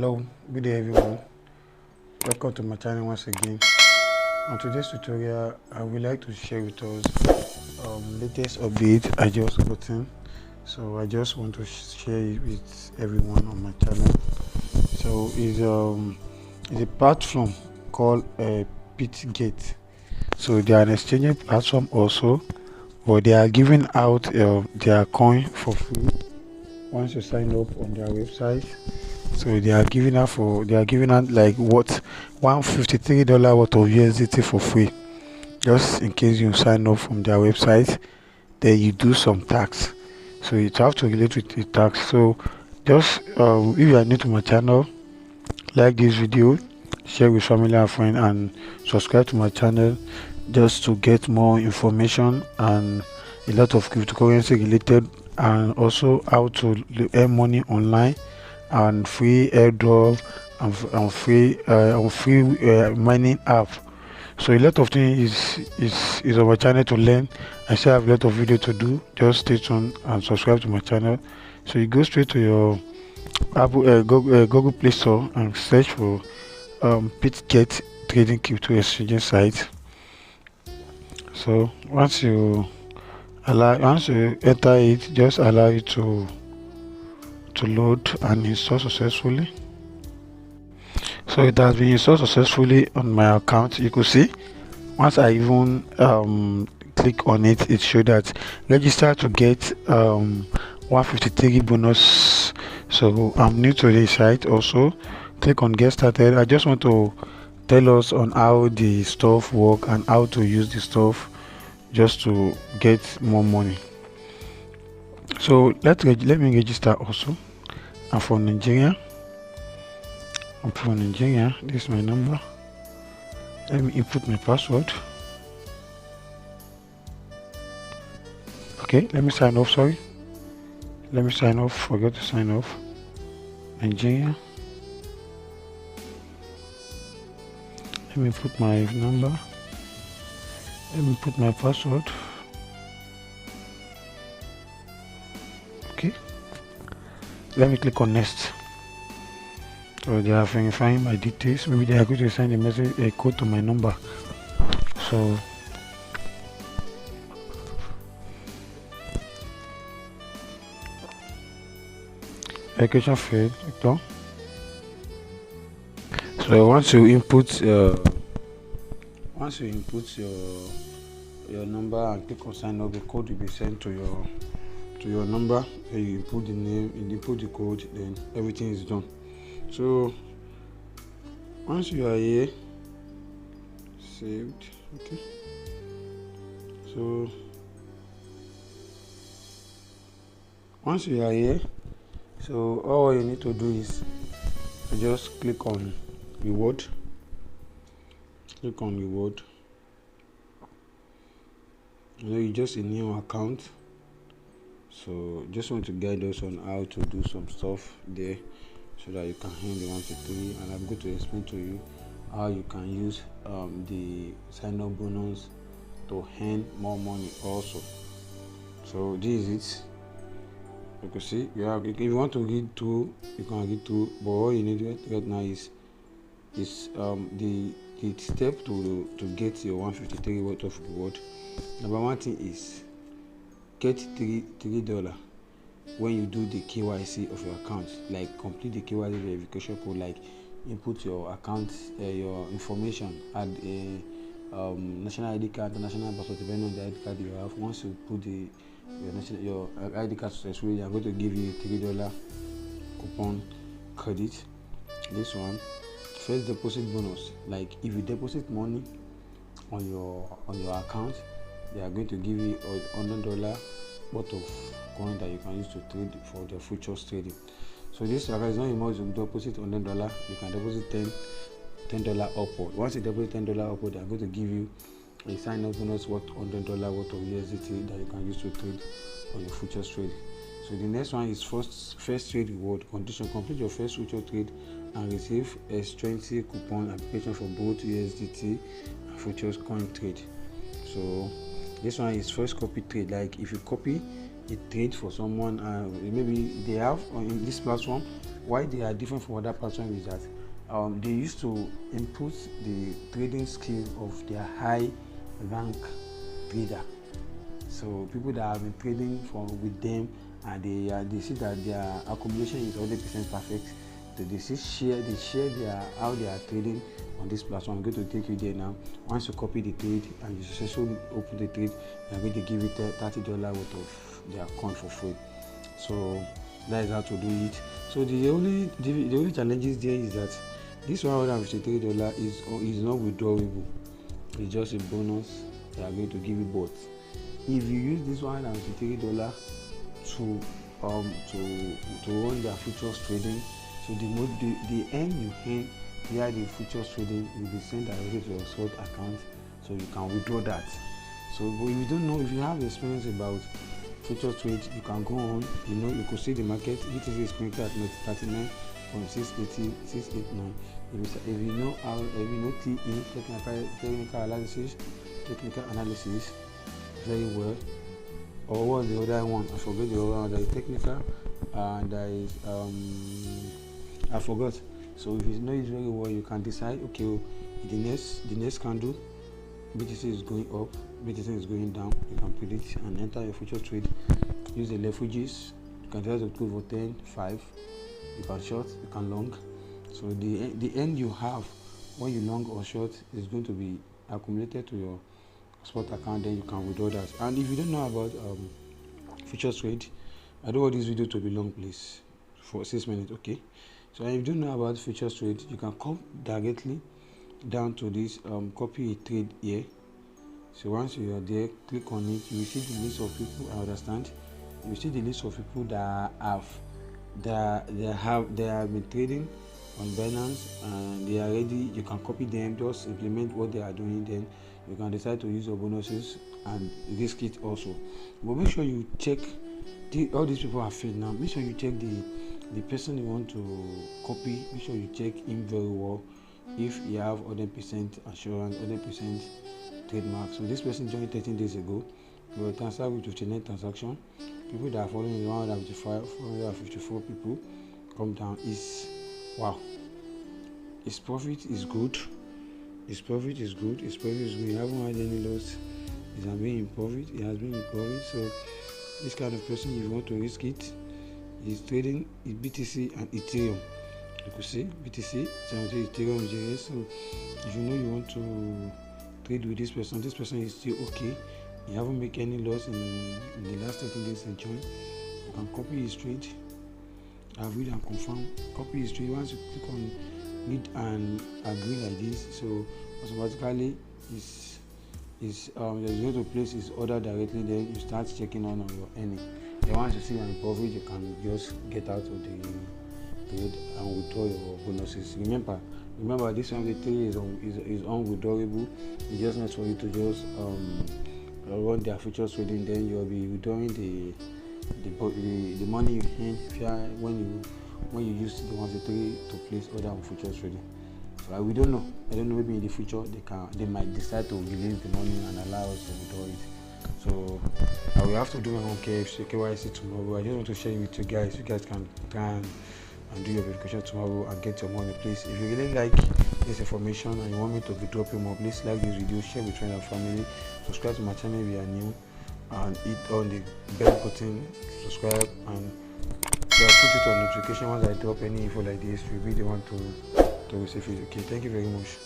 Hello, good day everyone. Welcome to my channel once again. On today's tutorial, I would like to share with us latest update I just gotten. So I just want to share it with everyone on my channel. So it's a platform called Bitget. So they are an exchange platform also, but they are giving out their coin for free once you sign up on their website. So they are giving out like what $153 worth of USDT for free, just in case you sign up from their website. Then you do some tax, so you have to relate with the tax. So just if you are new to my channel, like this video, share with family and friends, and subscribe to my channel just to get more information and a lot of cryptocurrency related, and also how to earn money online, and free airdrop, and free mining app. So a lot of things is on my channel to learn. I still have a lot of video to do. Just stay tuned and subscribe to my channel. So you go straight to your Google Play Store and search for Bitget trading crypto exchange site. So once you enter it, just allow it to load and install successfully. So it has been installed successfully on my account. You could see once I even click on it, it showed that register to get 153 bonus. So I'm new to this site also. Click on get started. I just want to tell us on how the stuff work and how to use the stuff just to get more money. So let me register also. I'm from Nigeria. This is my number. Let me input my password. Okay, let me sign off. Forgot to sign off. Nigeria. Let me put my number. Let me put my password. Okay. Let me click on next. So they are verifying my details. Maybe they are going to send a code to my number. So education failed. So once you input your number and click on sign up, the code will be sent to your number. And you input the name, you input the code, then everything is done. So once you are here, saved. Okay. So once you are here, so all you need to do is to just click on reward. You know, you just a new account, so just want to guide us on how to do some stuff there so that you can earn the 153, and I'm going to explain to you how you can use the sign up bonus to earn more money also. So this is it. You can see if you want to read through, you can read through, but all you need right now is the step to get your 153 worth of reward. Number one thing is get $3 when you do the KYC of your account, like complete the KYC verification code, like input your account, your information, add a national ID card, national passport, depending on the ID card you have. Once you put your ID card successfully, they are going to give you $3 coupon credit. This one, first deposit bonus, like if you deposit money on your account, they are going to give you $100 worth of coin that you can use to trade for the futures trading. So this is not enough to deposit $100. You can deposit $10 upward. Once you deposit $10 upward, they are going to give you a sign up bonus worth $100 worth of USDT that you can use to trade on your futures trade. So the next one is first trade reward condition. Complete your first future trade and receive a 20 coupon application for both USDT and futures coin trade. So this one is first copy trade. Like if you copy a trade for someone, maybe they have in this platform why they are different from other platforms is that they used to input the trading skill of their high rank trader. So people that have been trading with them, and they see that their accumulation is 100% perfect. So they share their how they are trading on this platform. I'm going to take you there now. Once you copy the trade and you successfully open the trade, I'm going to give it $30 worth of their coin for free. So that is how to do it. So the only challenges there is that this $153 is not withdrawable. It's just a bonus they are going to give you. But if you use this $153 to run their futures trading, so the end you earn via the futures trading will be sent directly to your spot account, so you can withdraw that. So but if you don't know, if you have experience about future trade, you can go on. You could see the market. BTC is currently at 39.689. If you know TE, technical analysis very well, or what's the other one? I forget the other one. There is technical and there is I forgot. So if you know it very well, you can decide, okay, the next candle, BTC is going up, BTC is going down. You can predict and enter your future trade. Use the leverages. You can try to go for 10, 5. You can short, you can long. So the end you have when you long or short is going to be accumulated to your spot account. Then you can withdraw that. And if you don't know about future trade, I don't want this video to be long, please, for 6 minutes. Okay. So if you don't know about future trade, you can come directly down to this copy a trade here. So once you are there, click on it. You will see the list of people. I understand. You will see the list of people that have been trading on Binance and they are ready. You can copy them, just implement what they are doing. Then you can decide to use your bonuses and risk it also. But make sure you check. All these people are fake now. Make sure you check the person you want to copy. Make sure you check him very well. If you have 100% assurance, 100% trademark. So this person joined 13 days ago. You will transfer with 59 transactions. People that are following 155, 454 people come down. Wow. His profit is good. His profit is good. We haven't had any loss. He has been in profit. So this kind of person, if you want to risk it, is trading in BTC and Ethereum. You could see BTC, Ethereum, JS. So if you know you want to trade with this person is still okay. You haven't made any loss in the last 13 days and join. You can copy his trade. I've read and confirm. Copy his trade. Once you click on read and agree like this, so automatically there's going to place his order directly. Then you start checking on your earning. Then once you see your profit, you can just get out of the trade and withdraw your bonuses. Remember this 153 is unwithdrawable. It's just not for you to just run their futures trading. Then you'll be withdrawing the money you earn when you use the 153 to place order on futures trading. So we don't know. I don't know. Maybe in the future they might decide to release the money and allow us to withdraw it. So I will have to do my own KYC tomorrow. I just want to share it with you guys. You guys can try and do your verification tomorrow and get your money, please. If you really like this information and you want me to be dropping more, please like this video, share with friends and family, subscribe to my channel if you are new, and hit on the bell button, subscribe, and put it on notification once I drop any info like this. You'll be the one to receive it. Okay, thank you very much.